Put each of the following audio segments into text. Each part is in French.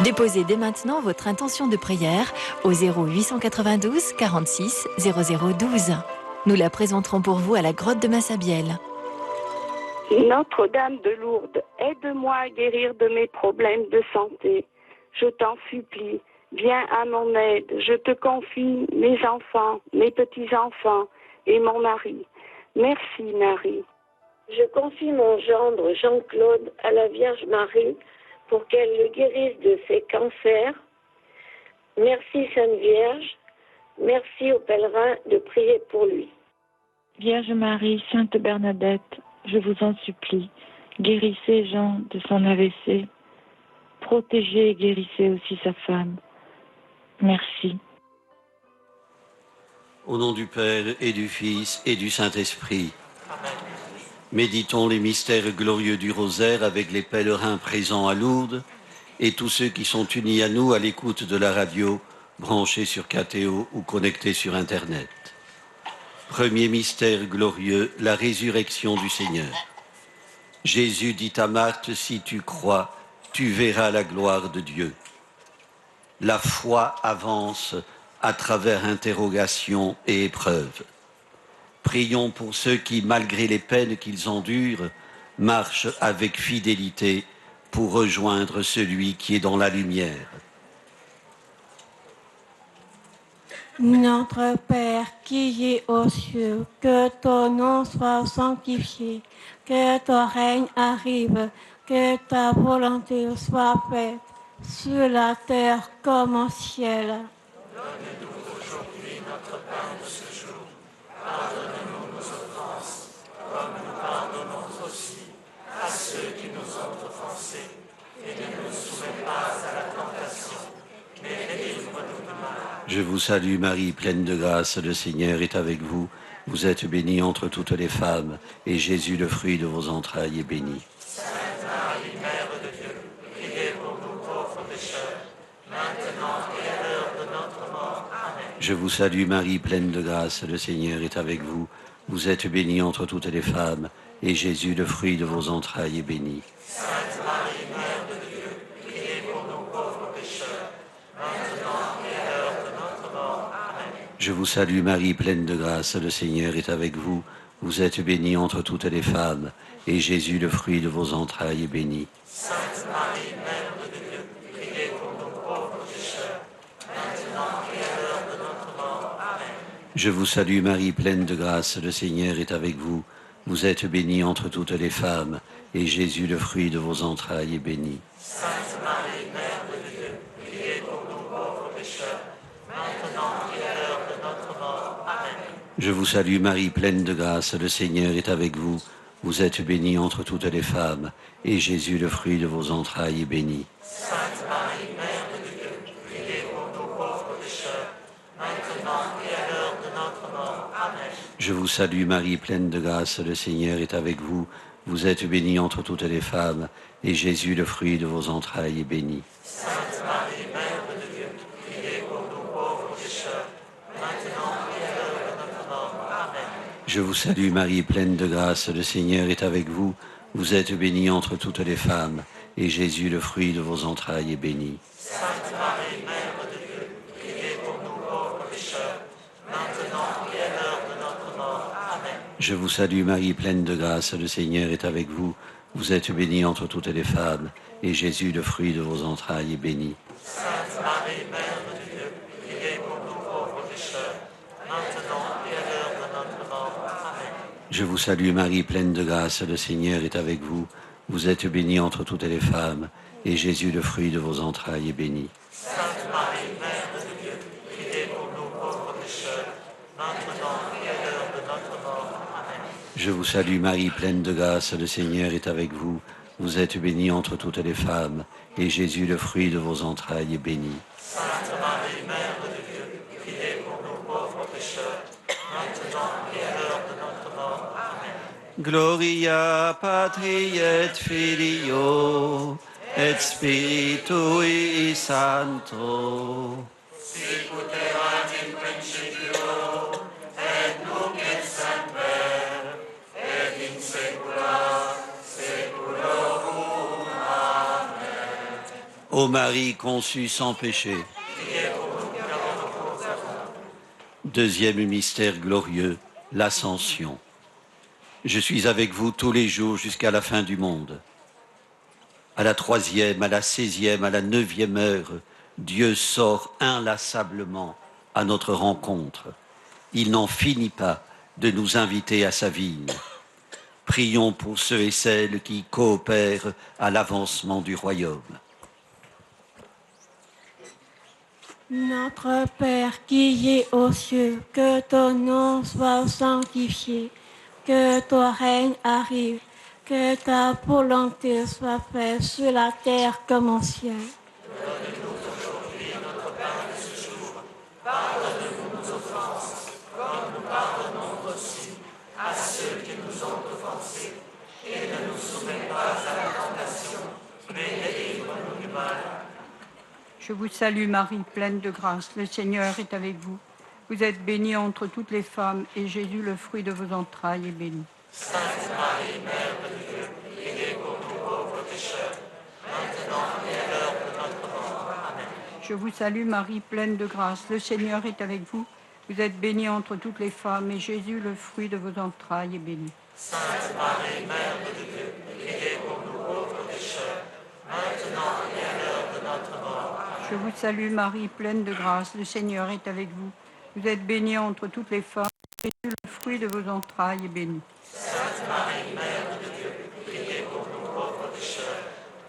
Déposez dès maintenant votre intention de prière au 0892 46 0012. Nous la présenterons pour vous à la grotte de Massabielle. Notre-Dame de Lourdes, aide-moi à guérir de mes problèmes de santé. Je t'en supplie, viens à mon aide. Je te confie mes enfants, mes petits-enfants et mon mari. Merci Marie. Je confie mon gendre Jean-Claude à la Vierge Marie pour qu'elle le guérisse de ses cancers. Merci Sainte Vierge. Merci aux pèlerins de prier pour lui. Vierge Marie, Sainte Bernadette, je vous en supplie, guérissez Jean de son AVC. Protégez et guérissez aussi sa femme. Merci. Au nom du Père et du Fils et du Saint-Esprit. Méditons les mystères glorieux du rosaire avec les pèlerins présents à Lourdes et tous ceux qui sont unis à nous à l'écoute de la radio, branchés sur KTO ou connectés sur Internet. Premier mystère glorieux, la résurrection du Seigneur. Jésus dit à Marthe, si tu crois, tu verras la gloire de Dieu. La foi avance à travers interrogations et épreuves. Prions pour ceux qui, malgré les peines qu'ils endurent, marchent avec fidélité pour rejoindre celui qui est dans la lumière. Notre Père qui es aux cieux, que ton nom soit sanctifié, que ton règne arrive, que ta volonté soit faite sur la terre comme au ciel. Donne-nous aujourd'hui notre pain de ce jour. Pardonne-nous nos offenses, comme nous pardonnons aussi à ceux qui nous ont offensés. Et ne nous soumets pas à la tentation, mais délivre-nous du mal. Je vous salue Marie, pleine de grâce, le Seigneur est avec vous. Vous êtes bénie entre toutes les femmes, et Jésus, le fruit de vos entrailles, est béni. Sainte Marie, Mère de Dieu, priez pour nous pauvres pécheurs, maintenant et à l'heure de notre mort. Amen. Je vous salue Marie, pleine de grâce, le Seigneur est avec vous. Vous êtes bénie entre toutes les femmes, et Jésus, le fruit de vos entrailles, est béni. Sainte Marie, Mère de Dieu, priez pour nous pauvres pécheurs, maintenant et à l'heure de notre mort. Amen. Je vous salue Marie, pleine de grâce, le Seigneur est avec vous. Vous êtes bénie entre toutes les femmes, et Jésus, le fruit de vos entrailles, est béni. Sainte Marie, Mère de Dieu, priez pour nous pauvres pécheurs, maintenant et à l'heure de notre mort. Amen. Je vous salue Marie, pleine de grâce, le Seigneur est avec vous. Vous êtes bénie entre toutes les femmes, et Jésus, le fruit de vos entrailles, est béni. Sainte Marie, Mère de Dieu, priez pour nous pauvres pécheurs, maintenant et à l'heure de notre mort. Amen. Je vous salue Marie, pleine de grâce, le Seigneur est avec vous. Vous êtes bénie entre toutes les femmes, et Jésus, le fruit de vos entrailles, est béni. Sainte Marie, Mère de Dieu, priez pour nous pauvres pécheurs, maintenant et à l'heure de notre mort. Amen. Je vous salue Marie, pleine de grâce, le Seigneur est avec vous. Vous êtes bénie entre toutes les femmes, et Jésus, le fruit de vos entrailles, est béni. Sainte Marie, Mère de Dieu, priez pour nous pauvres pécheurs, maintenant et à l'heure de notre mort. Amen. Je vous salue Marie, pleine de grâce, le Seigneur est avec vous. Vous êtes bénie entre toutes les femmes, et Jésus, le fruit de vos entrailles, est béni. Sainte Marie, Mère de Dieu, priez pour nous pauvres pécheurs, maintenant et à l'heure de notre mort. Amen. Je vous salue Marie, pleine de grâce, le Seigneur est avec vous. Vous êtes bénie entre toutes les femmes, et Jésus, le fruit de vos entrailles, est béni. Sainte Marie, Mère de Dieu, priez pour nous pauvres pécheurs, maintenant et à l'heure de notre mort. Amen. Je vous salue Marie, pleine de grâce, le Seigneur est avec vous. Vous êtes bénie entre toutes les femmes, et Jésus, le fruit de vos entrailles, est béni. Sainte Marie, Mère de Dieu, priez pour nous pauvres pécheurs, maintenant et à l'heure de notre mort. Amen. Je vous salue Marie, pleine de grâce, le Seigneur est avec vous. Vous êtes bénie entre toutes les femmes, et Jésus, le fruit de vos entrailles, est béni. Sainte Marie, Mère de Dieu, priez pour nous pauvres pécheurs, maintenant et à l'heure de notre mort. Amen. Gloria Patri et Filio et Spiritui Sancto. Sicut erat in principio, et nunc et semper, et in saecula saeculorum. Amen. Ô Marie conçue sans péché. Deuxième mystère glorieux, l'Ascension. Je suis avec vous tous les jours jusqu'à la fin du monde. À la 3e, à la 16e, à la 9e heure, Dieu sort inlassablement à notre rencontre. Il n'en finit pas de nous inviter à sa vigne. Prions pour ceux et celles qui coopèrent à l'avancement du royaume. Notre Père qui es aux cieux, que ton nom soit sanctifié, que ton règne arrive, que ta volonté soit faite sur la terre comme au ciel. Donne-nous aujourd'hui notre pain de ce jour. Pardonne-nous nos offenses, comme nous pardonnons aussi à ceux qui nous ont offensés. Et ne nous soumets pas à la tentation, mais délivre-nous du mal. Je vous salue Marie, pleine de grâce, le Seigneur est avec vous. Vous êtes bénie entre toutes les femmes, et Jésus, le fruit de vos entrailles, est béni. Sainte Marie, Mère de Dieu, priez pour nous pauvres pécheurs, maintenant et à l'heure de notre mort. Amen. Je vous salue Marie, pleine de grâce, le Seigneur est avec vous. Vous êtes bénie entre toutes les femmes, et Jésus, le fruit de vos entrailles, est béni. Sainte Marie, Mère de Dieu, priez pour nous pauvres pécheurs, maintenant et à l'heure de notre mort. Je vous salue Marie, pleine de grâce, le Seigneur est avec vous. Vous êtes bénie entre toutes les femmes, et Jésus, le fruit de vos entrailles, est béni. Sainte Marie, Mère de Dieu, priez pour nous pauvres pécheurs,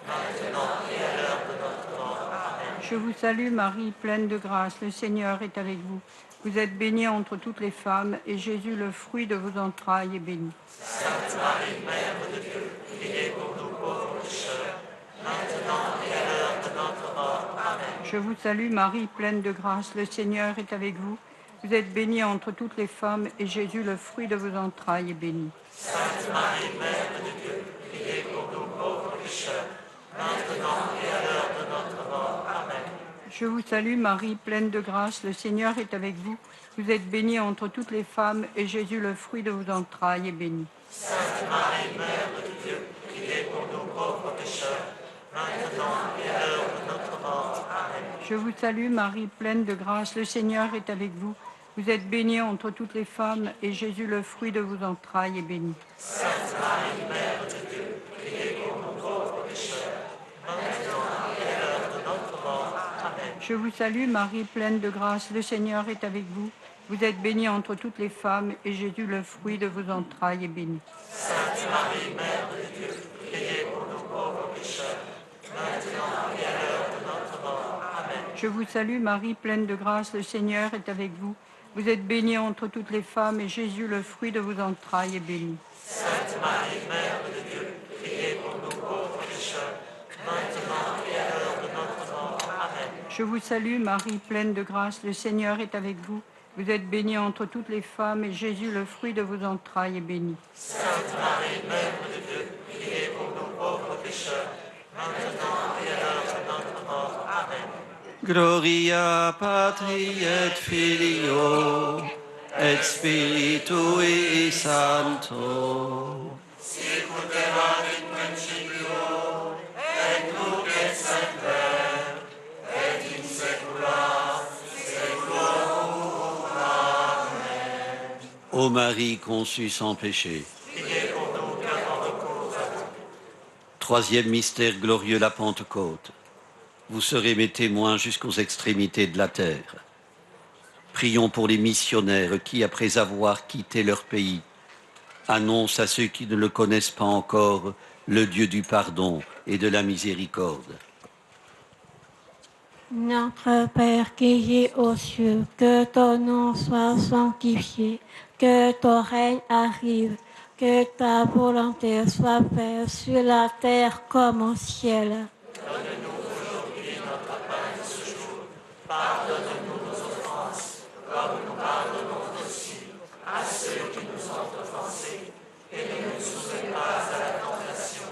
maintenant et à l'heure de notre mort. Amen. Je vous salue Marie, pleine de grâce, le Seigneur est avec vous. Vous êtes bénie entre toutes les femmes, et Jésus, le fruit de vos entrailles, est béni. Sainte Marie, Mère de Dieu, priez pour nous pauvres pécheurs, maintenant et à l'heure de notre mort. Amen. Je vous salue Marie, pleine de grâce, le Seigneur est avec vous. Vous êtes bénie entre toutes les femmes, et Jésus, le fruit de vos entrailles, est béni. Sainte Marie, Mère de Dieu, priez pour nous pauvres pécheurs, maintenant et à l'heure de notre mort. Amen. Je vous salue Marie, pleine de grâce, le Seigneur est avec vous. Vous êtes bénie entre toutes les femmes, et Jésus, le fruit de vos entrailles, est béni. Sainte Marie, Mère de Dieu, priez pour nous pauvres pécheurs, maintenant et à l'heure de notre mort. Amen. Je vous salue Marie, pleine de grâce, le Seigneur est avec vous. Vous êtes bénie entre toutes les femmes, et Jésus, le fruit de vos entrailles, est béni. Sainte Marie, Mère de Dieu, priez pour nous pauvres pécheurs, maintenant et à l'heure de notre mort. Amen. Je vous salue Marie, pleine de grâce, le Seigneur est avec vous. Vous êtes bénie entre toutes les femmes, et Jésus, le fruit de vos entrailles, est béni. Sainte Marie, Mère de Dieu, priez pour nous pauvres pécheurs, maintenant et à l'heure de notre mort. Amen. Je vous salue Marie, pleine de grâce, le Seigneur est avec vous. Vous êtes bénie entre toutes les femmes, et Jésus, le fruit de vos entrailles, est béni. Sainte Marie, Mère de Dieu, priez pour nous pauvres pécheurs, maintenant et à l'heure de notre mort. Amen. Je vous salue Marie, pleine de grâce, le Seigneur est avec vous. Vous êtes bénie entre toutes les femmes, et Jésus, le fruit de vos entrailles, est béni. Sainte Marie, Mère de Dieu, priez pour nous pauvres pécheurs, maintenant et à l'heure de notre mort. Amen. Gloria Patri et Filio et Spiritui Sancto. Ô Marie conçue sans péché. Troisième mystère glorieux, la Pentecôte. Vous serez mes témoins jusqu'aux extrémités de la terre. Prions pour les missionnaires qui, après avoir quitté leur pays, annoncent à ceux qui ne le connaissent pas encore le Dieu du pardon et de la miséricorde. Notre Père qui es aux cieux, que ton nom soit sanctifié, que ton règne arrive, que ta volonté soit faite sur la terre comme au ciel. Donne-nous aujourd'hui notre pain de ce jour. Pardonne-nous nos offenses, comme nous pardonnons aussi à ceux qui nous ont offensés. Et ne nous soumets pas à la tentation,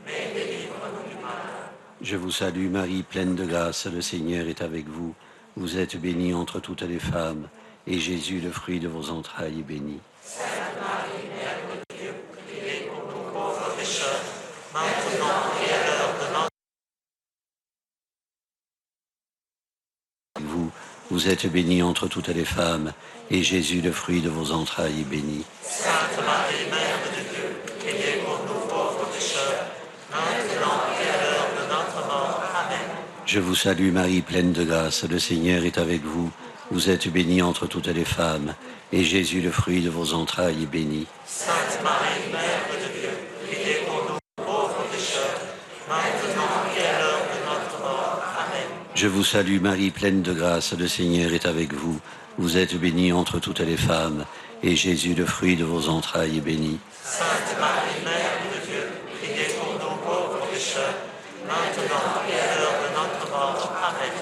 mais délivre-nous du mal. Je vous salue Marie, pleine de grâce, le Seigneur est avec vous. Vous êtes bénie entre toutes les femmes, et Jésus, le fruit de vos entrailles, est béni. Sainte Marie, Mère de Dieu, priez pour nous pauvres pécheurs, maintenant et à l'heure de notre vous êtes bénie entre toutes les femmes, et Jésus, le fruit de vos entrailles, est béni. Sainte Marie, Mère de Dieu, priez pour nous pauvres pécheurs, maintenant et à l'heure de notre mort. Amen. Je vous salue Marie, pleine de grâce, le Seigneur est avec vous. Vous êtes bénie entre toutes les femmes, et Jésus, le fruit de vos entrailles, est béni. Sainte Marie, Mère de Dieu, priez pour nous pauvres pécheurs, maintenant et à l'heure de notre mort. Amen. Je vous salue Marie, pleine de grâce, le Seigneur est avec vous. Vous êtes bénie entre toutes les femmes, et Jésus, le fruit de vos entrailles, est béni. Sainte Marie, Mère de Dieu, priez pour nous pauvres pécheurs, maintenant et à l'heure de notre mort. Amen.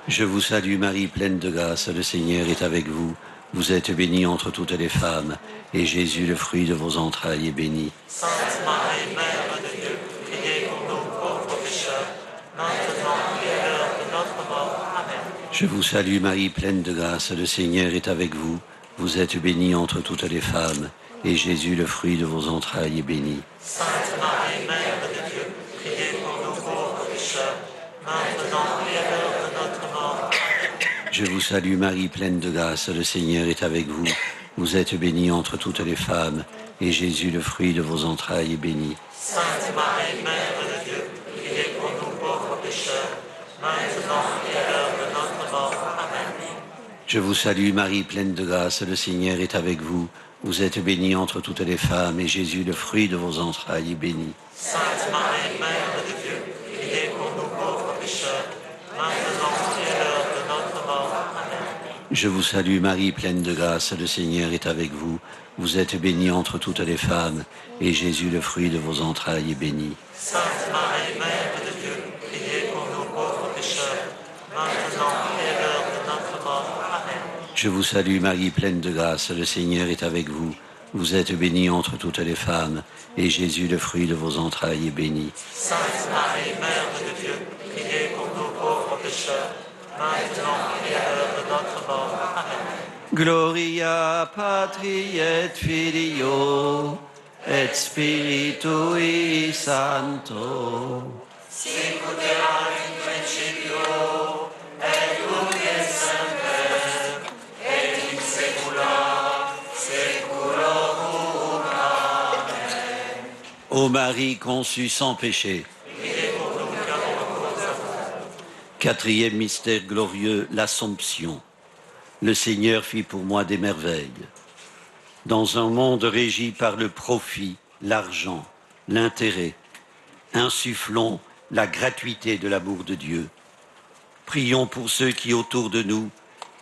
Je vous salue Marie, pleine de grâce, le Seigneur est avec vous. Vous êtes bénie entre toutes les femmes, et Jésus, le fruit de vos entrailles, est béni. Sainte Marie, Mère de Dieu, priez pour nous pauvres pécheurs, maintenant et à l'heure de notre mort. Amen. Je vous salue Marie, pleine de grâce, le Seigneur est avec vous. Vous êtes bénie entre toutes les femmes, et Jésus, le fruit de vos entrailles, est béni. Sainte Marie, Mère de Dieu, priez pour nous pauvres pécheurs, maintenant et à l'heure de notre mort. Je vous salue Marie, pleine de grâce, le Seigneur est avec vous. Vous êtes bénie entre toutes les femmes, et Jésus, le fruit de vos entrailles, est béni. Sainte Marie, Mère de Dieu, priez pour nous pauvres pécheurs, maintenant et à l'heure de notre mort. Amen. Je vous salue Marie, pleine de grâce, le Seigneur est avec vous. Vous êtes bénie entre toutes les femmes, et Jésus, le fruit de vos entrailles, est béni. Sainte Marie, Mère de Dieu, priez pour nous pauvres pécheurs, maintenant et à l'heure de notre mort. Amen. Je vous salue Marie, pleine de grâce, le Seigneur est avec vous. Vous êtes bénie entre toutes les femmes, et Jésus, le fruit de vos entrailles, est béni. Sainte Marie, Mère de Dieu, priez pour nous pauvres pécheurs, maintenant et à l'heure de notre mort. Amen. Je vous salue Marie, pleine de grâce, le Seigneur est avec vous. Vous êtes bénie entre toutes les femmes, et Jésus, le fruit de vos entrailles, est béni. Sainte Marie, Mère de Dieu, priez pour nous pauvres pécheurs, maintenant et à l'heure de notre mort. Amen. Gloria Patri et Filio et Spiritui Sancto. Sicut erat in principio, et nunc et semper, et in saecula saeculorum. Amen. Ô Marie conçue sans péché. Quatrième mystère glorieux, l'Assomption. Le Seigneur fit pour moi des merveilles. Dans un monde régi par le profit, l'argent, l'intérêt, insufflons la gratuité de l'amour de Dieu. Prions pour ceux qui, autour de nous,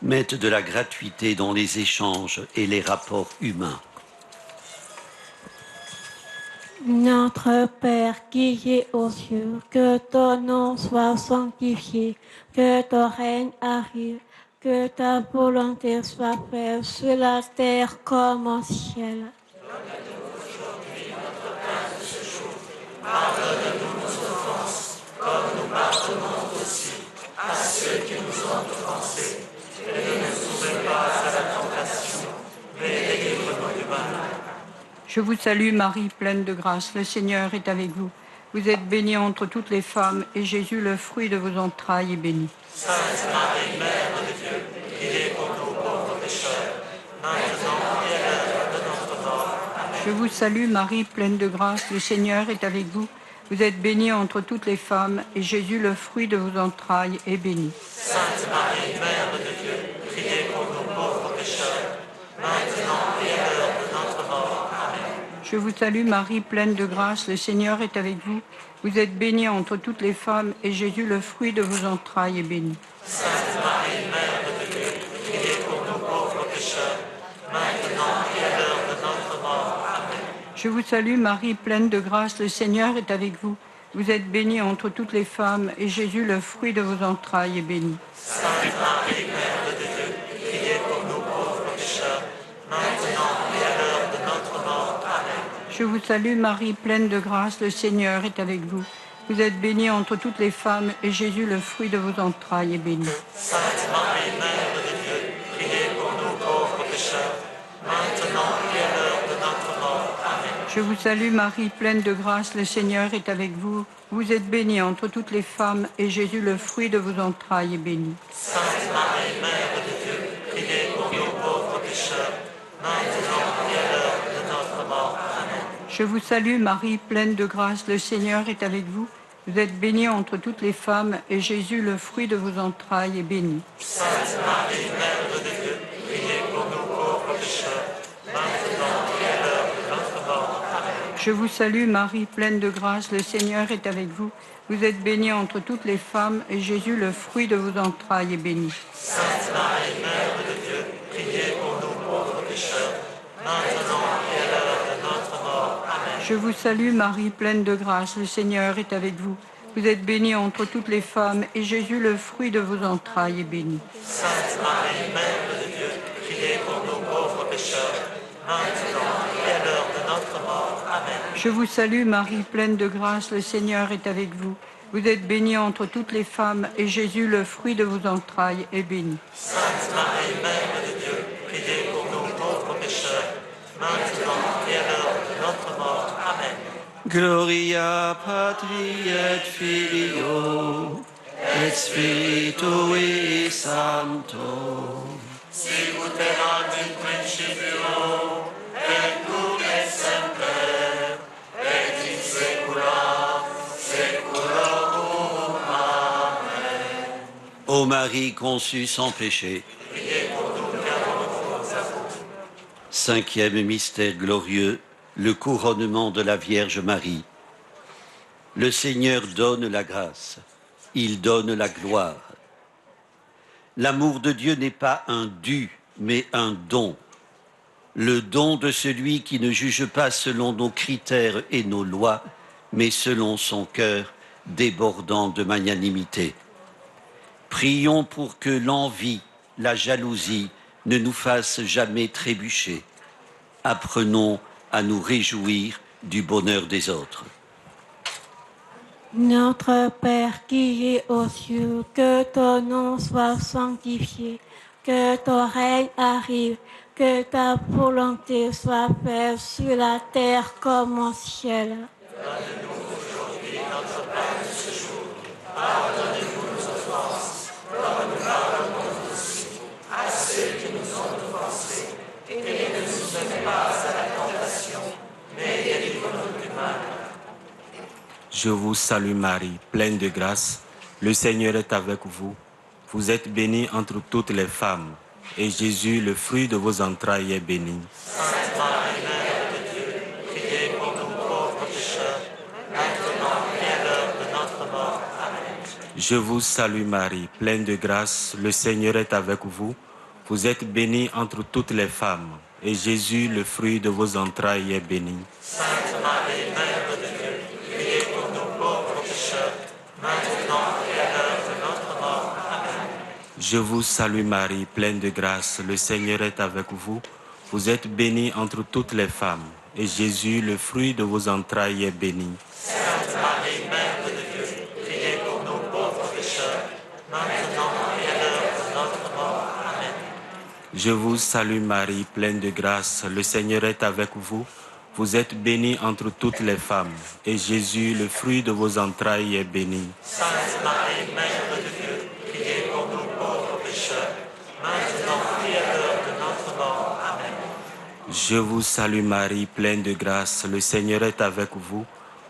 mettent de la gratuité dans les échanges et les rapports humains. Notre Père qui es aux cieux, que ton nom soit sanctifié, que ton règne arrive, que ta volonté soit faite sur la terre comme au ciel. Pardonne-nous nos offenses, comme nous pardonnons aussi à ceux qui nous ont offensés. Et ne nous soumets pas à la tentation, mais délivre-nous du mal. Je vous salue Marie, pleine de grâce, le Seigneur est avec vous. Vous êtes bénie entre toutes les femmes, et Jésus, le fruit de vos entrailles, est béni. Sainte Marie, Mère de Dieu, priez pour nous pauvres pécheurs, maintenant et à l'heure de notre mort. Amen. Je vous salue Marie, pleine de grâce, le Seigneur est avec vous. Vous êtes bénie entre toutes les femmes, et Jésus, le fruit de vos entrailles, est béni. Sainte Marie, Mère de Dieu, priez pour nous pauvres pécheurs, maintenant et à l'heure de notre mort. Amen. Je vous salue Marie, pleine de grâce, le Seigneur est avec vous. Vous êtes bénie entre toutes les femmes, et Jésus, le fruit de vos entrailles, est béni. Sainte Marie, Mère de Dieu, priez pour nous pauvres pécheurs, maintenant et à l'heure de notre mort. Amen. Je vous salue Marie, pleine de grâce, le Seigneur est avec vous. Vous êtes bénie entre toutes les femmes, et Jésus, le fruit de vos entrailles, est béni. Sainte Marie, Mère de Dieu, priez pour nous pauvres pécheurs, maintenant et à l'heure de notre mort. Amen. Je vous salue Marie, pleine de grâce, le Seigneur est avec vous. Vous êtes bénie entre toutes les femmes, et Jésus, le fruit de vos entrailles, est béni. Sainte Marie, Mère de Dieu, priez pour nous pauvres pécheurs, maintenant et à l'heure de notre mort. Amen. Je vous salue Marie, pleine de grâce, le Seigneur est avec vous. Vous êtes bénie entre toutes les femmes, et Jésus, le fruit de vos entrailles, est béni. Sainte Marie, Mère de Je vous salue Marie, pleine de grâce, le Seigneur est avec vous. Vous êtes bénie entre toutes les femmes, et Jésus, le fruit de vos entrailles, est béni. Sainte Marie, Mère de Dieu, priez pour nous pauvres pécheurs, maintenant et à l'heure de notre mort. Amen. Je vous salue Marie, pleine de grâce, le Seigneur est avec vous. Vous êtes bénie entre toutes les femmes, et Jésus, le fruit de vos entrailles, est béni. Sainte Marie, Mère de Dieu, priez pour nous pauvres pécheurs, maintenant et à l'heure de notre mort. Amen. Je vous salue Marie, pleine de grâce, le Seigneur est avec vous. Vous êtes bénie entre toutes les femmes, et Jésus, le fruit de vos entrailles, est béni. Sainte Marie, Mère de Dieu, priez pour nous pauvres pécheurs, maintenant et à l'heure de notre mort. Amen. Je vous salue Marie, pleine de grâce, le Seigneur est avec vous. Vous êtes bénie entre toutes les femmes, et Jésus, le fruit de vos entrailles, est béni. Sainte Marie, Mère de Dieu, priez pour nous pauvres pécheurs, maintenant et à l'heure de notre mort. Amen. Gloria Patri et Filio et Spiritui Sancto. Sicut erat in principio, et nunc et semper, et in saecula saeculorum. Amen. Ô Marie conçue sans péché. Priez pour nous, bienheureux à vous. Cinquième mystère glorieux, le couronnement de la Vierge Marie. Le Seigneur donne la grâce, il donne la gloire. L'amour de Dieu n'est pas un dû, mais un don. Le don de celui qui ne juge pas selon nos critères et nos lois, mais selon son cœur débordant de magnanimité. Prions pour que l'envie, la jalousie ne nous fassent jamais trébucher. Apprenons à nous réjouir du bonheur des autres. Notre Père qui es aux cieux, que ton nom soit sanctifié, que ton règne arrive, que ta volonté soit faite sur la terre comme au ciel. Donne-nous aujourd'hui notre pain de ce jour. Pardonnez-nous nos offenses, comme nous pardonnons aussi à ceux qui nous ont offensés. Et ne nous mène pas à la tentation, mais délivre-nous du mal. Je vous salue Marie, pleine de grâce. Le Seigneur est avec vous. Vous êtes bénie entre toutes les femmes, et Jésus, le fruit de vos entrailles, est béni. Sainte Marie, Mère de Dieu, priez pour nous pauvres pécheurs, maintenant et à l'heure de notre mort. Amen. Je vous salue Marie, pleine de grâce. Le Seigneur est avec vous. Vous êtes bénie entre toutes les femmes, et Jésus, le fruit de vos entrailles, est béni. Sainte Marie, Mère de Dieu, priez pour nous pauvres pécheurs, maintenant et à l'heure de notre mort. Amen. Je vous salue Marie, pleine de grâce. Le Seigneur est avec vous. Vous êtes bénie entre toutes les femmes, et Jésus, le fruit de vos entrailles, est béni. Sainte Marie, Mère de Dieu, priez pour nous pauvres pécheurs, maintenant et à l'heure de notre mort. Amen. Je vous salue Marie, pleine de grâce. Le Seigneur est avec vous. Vous êtes bénie entre toutes les femmes, et Jésus, le fruit de vos entrailles, est béni. Sainte Marie, Mère de Dieu, priez pour nous pauvres pécheurs, maintenant et à l'heure de notre mort. Amen. Je vous salue Marie, pleine de grâce. Le Seigneur est avec vous.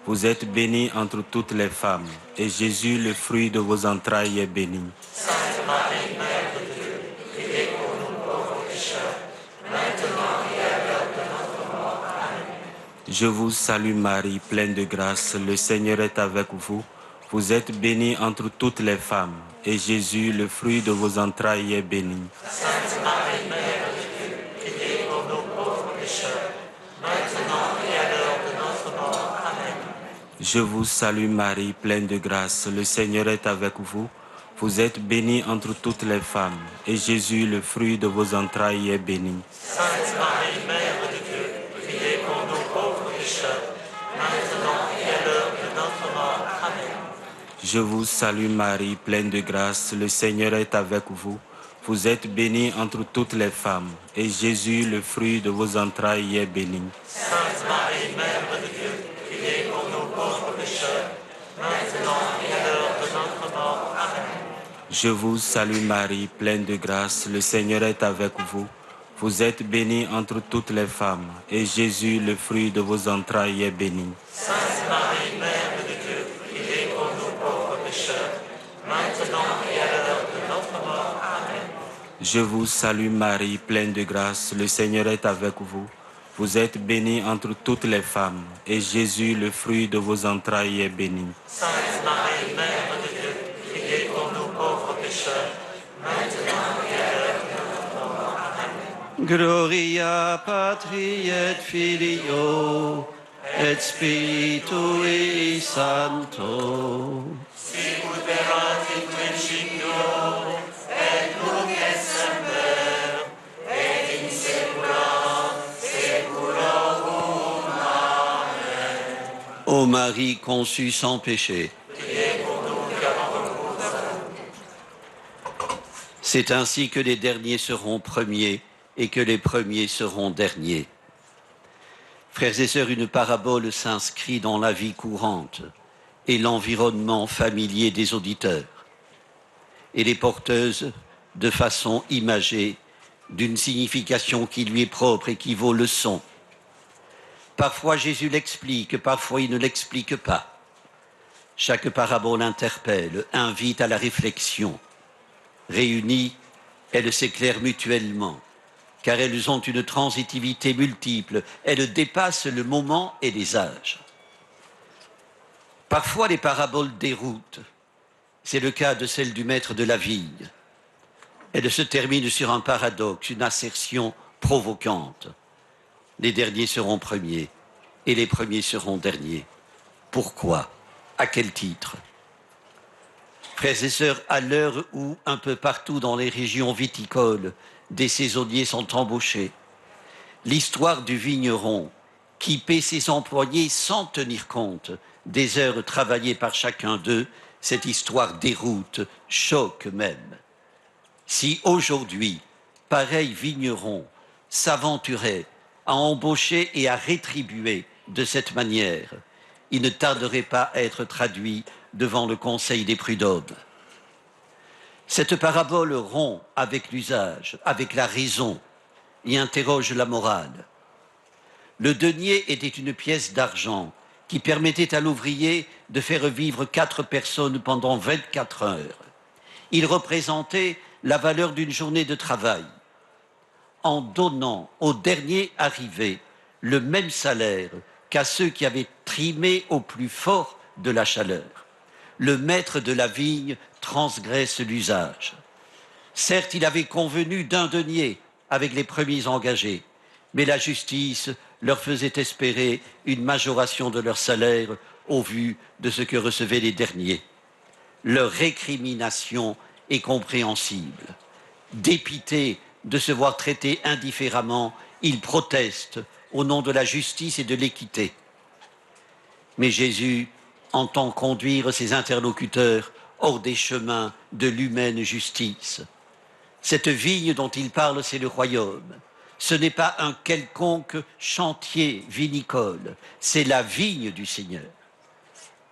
Vous êtes bénie entre toutes les femmes, et Jésus, le fruit de vos entrailles, est béni. Sainte Marie, Mère de Dieu, priez pour nous pauvres pécheurs, maintenant et à l'heure de notre mort. Amen. Je vous salue Marie, pleine de grâce. Le Seigneur est avec vous. Vous êtes bénie entre toutes les femmes, et Jésus, le fruit de vos entrailles, est béni. Sainte Marie, Mère de Dieu, priez pour nous pauvres pécheurs, maintenant et à l'heure de notre mort. Amen. Je vous salue Marie, pleine de grâce. Le Seigneur est avec vous. Vous êtes bénie entre toutes les femmes, et Jésus, le fruit de vos entrailles, est béni. Sainte Marie, Mère de Dieu, priez pour nous pauvres pécheurs, maintenant et à l'heure de notre mort. Amen. Je vous salue Marie, pleine de grâce. Le Seigneur est avec vous. Vous êtes bénie entre toutes les femmes, et Jésus, le fruit de vos entrailles, est béni. Sainte Marie, Mère de Dieu, priez pour nous pauvres pécheurs, maintenant et à l'heure de notre mort. Amen. Je vous salue Marie, pleine de grâce. Le Seigneur est avec vous. Vous êtes bénie entre toutes les femmes, et Jésus, le fruit de vos entrailles, est béni. Sainte Marie, Mère de Dieu, priez pour nous pauvres pécheurs, maintenant et à l'heure de notre mort. Amen. Je vous salue Marie, pleine de grâce, le Seigneur est avec vous. Vous êtes bénie entre toutes les femmes, et Jésus, le fruit de vos entrailles, est béni. Sainte Marie, Mère de Dieu, priez pour nous pauvres pécheurs, maintenant et à l'heure de notre mort. Amen. Gloria Patri et Filio et Spiritui Sancto. Sicut erat in principio, et nunc et semper, et in saecula saeculorum. Amen. Ô Marie conçue sans péché. Priez pour nous qui avons recours à vous. C'est ainsi que les derniers seront premiers et que les premiers seront derniers. Frères et sœurs, une parabole s'inscrit dans la vie courante et l'environnement familier des auditeurs. Elle est porteuse de façon imagée d'une signification qui lui est propre et qui vaut leçon. Parfois Jésus l'explique, parfois il ne l'explique pas. Chaque parabole interpelle, invite à la réflexion. Réunies, elles s'éclairent mutuellement, car elles ont une transitivité multiple, elles dépassent le moment et les âges. Parfois les paraboles déroutent, c'est le cas de celle du maître de la vigne. Elle se termine sur un paradoxe, une assertion provocante. Les derniers seront premiers et les premiers seront derniers. Pourquoi? À quel titre? Frères et sœurs, à l'heure où, un peu partout dans les régions viticoles, des saisonniers sont embauchés, l'histoire du vigneron qui paie ses employés sans tenir compte des heures travaillées par chacun d'eux, cette histoire déroute, choque même. Si aujourd'hui, pareil vigneron s'aventurait à embaucher et à rétribuer de cette manière, il ne tarderait pas à être traduit devant le Conseil des prud'hommes. Cette parabole rompt avec l'usage, avec la raison, et interroge la morale. Le denier était une pièce d'argent qui permettait à l'ouvrier de faire vivre 4 personnes pendant 24 heures. Il représentait la valeur d'une journée de travail. En donnant aux derniers arrivés le même salaire qu'à ceux qui avaient trimé au plus fort de la chaleur, le maître de la vigne transgresse l'usage. Certes, il avait convenu d'un denier avec les premiers engagés, mais la justice leur faisait espérer une majoration de leur salaire au vu de ce que recevaient les derniers. Leur récrimination est compréhensible. Dépités de se voir traités indifféremment, ils protestent au nom de la justice et de l'équité. Mais Jésus entend conduire ses interlocuteurs hors des chemins de l'humaine justice. Cette vigne dont il parle, c'est le royaume. Ce n'est pas un quelconque chantier vinicole, c'est la vigne du Seigneur.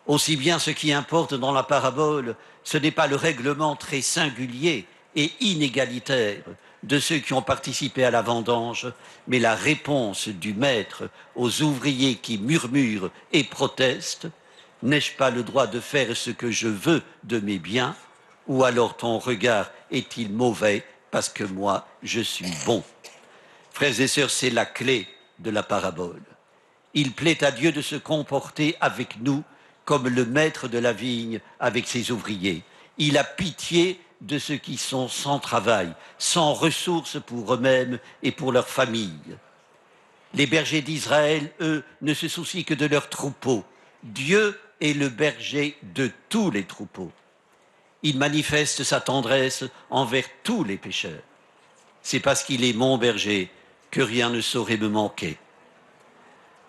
Aussi bien ce qui importe dans la parabole, ce n'est pas le règlement très singulier et inégalitaire de ceux qui ont participé à la vendange, mais la réponse du maître aux ouvriers qui murmurent et protestent. N'ai-je pas le droit de faire ce que je veux de mes biens? Ou alors ton regard est-il mauvais parce que moi, je suis bon? Frères et sœurs, c'est la clé de la parabole. Il plaît à Dieu de se comporter avec nous comme le maître de la vigne avec ses ouvriers. Il a pitié de ceux qui sont sans travail, sans ressources pour eux-mêmes et pour leur famille. Les bergers d'Israël, eux, ne se soucient que de leurs troupeaux. Dieu est le berger de tous les troupeaux. Il manifeste sa tendresse envers tous les pécheurs. C'est parce qu'il est mon berger que rien ne saurait me manquer.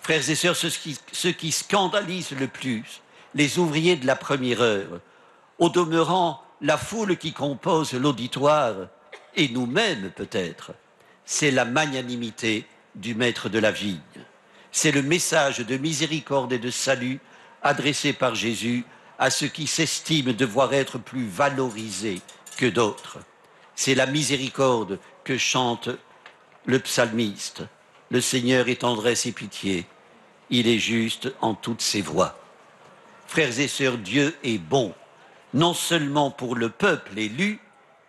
Frères et sœurs, ce qui scandalise le plus les ouvriers de la première heure, au demeurant la foule qui compose l'auditoire, et nous-mêmes peut-être, c'est la magnanimité du maître de la vigne. C'est le message de miséricorde et de salut adressé par Jésus à ceux qui s'estiment devoir être plus valorisés que d'autres. C'est la miséricorde que chante le psalmiste. Le Seigneur est tendresse et pitié. Il est juste en toutes ses voies. Frères et sœurs, Dieu est bon, non seulement pour le peuple élu,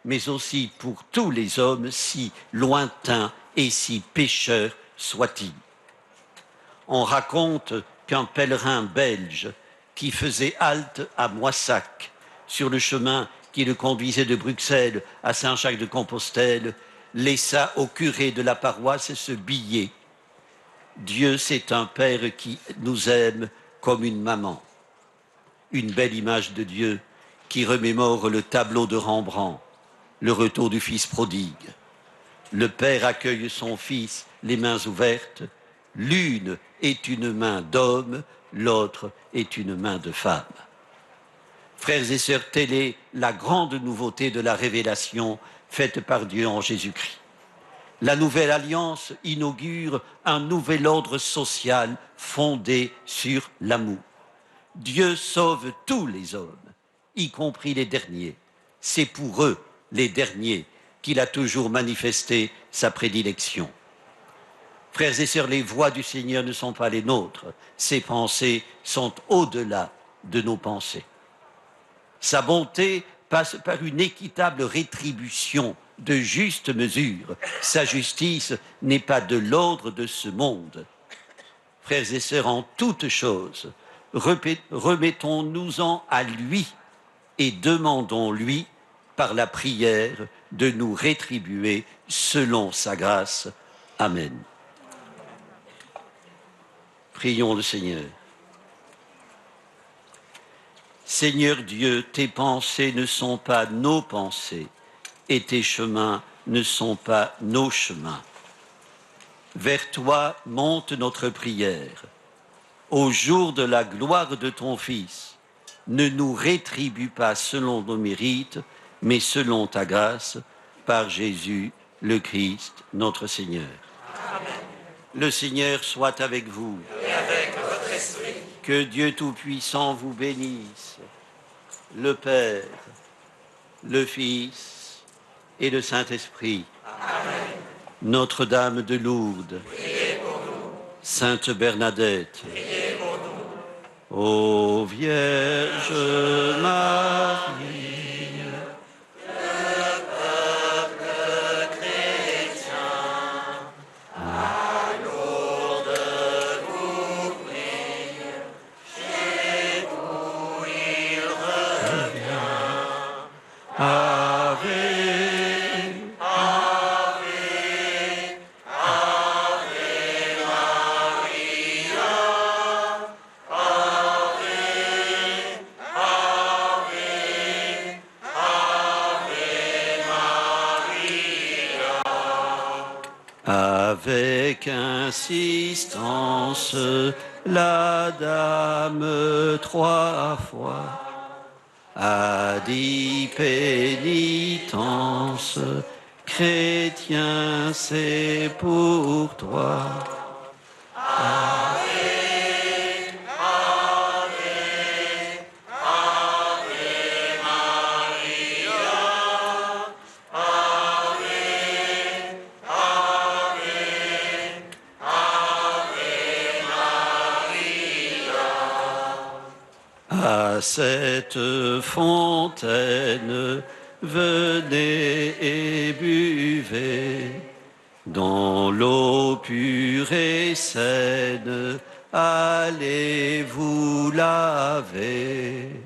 mais aussi pour tous les hommes, si lointains et si pécheurs soient-ils. On raconte qu'un pèlerin belge qui faisait halte à Moissac, sur le chemin qui le conduisait de Bruxelles à Saint-Jacques-de-Compostelle, laissa au curé de la paroisse ce billet. Dieu, c'est un père qui nous aime comme une maman. Une belle image de Dieu qui remémore le tableau de Rembrandt, le retour du fils prodigue. Le père accueille son fils les mains ouvertes. L'une est une main d'homme, l'autre est une main de femme. Frères et sœurs, telle est la grande nouveauté de la révélation faite par Dieu en Jésus-Christ. La nouvelle alliance inaugure un nouvel ordre social fondé sur l'amour. Dieu sauve tous les hommes, y compris les derniers. C'est pour eux, les derniers, qu'il a toujours manifesté sa prédilection. Frères et sœurs, les voies du Seigneur ne sont pas les nôtres. Ses pensées sont au-delà de nos pensées. Sa bonté passe par une équitable rétribution de juste mesure. Sa justice n'est pas de l'ordre de ce monde. Frères et sœurs, en toutes choses, remettons-nous-en à lui et demandons-lui, par la prière, de nous rétribuer selon sa grâce. Amen. Prions le Seigneur. Seigneur Dieu, tes pensées ne sont pas nos pensées et tes chemins ne sont pas nos chemins. Vers toi monte notre prière. Au jour de la gloire de ton Fils, ne nous rétribue pas selon nos mérites, mais selon ta grâce, par Jésus le Christ, notre Seigneur. Amen. Le Seigneur soit avec vous. Et avec votre esprit. Que Dieu Tout-Puissant vous bénisse, le Père, le Fils et le Saint-Esprit. Amen. Notre-Dame de Lourdes, Priez pour nous. Sainte Bernadette, Priez pour nous. ô Vierge Marie, avec insistance, la dame 3 fois a dit pénitence, chrétien, c'est pour toi. À cette fontaine, venez et buvez, dans l'eau pure et saine, allez vous laver.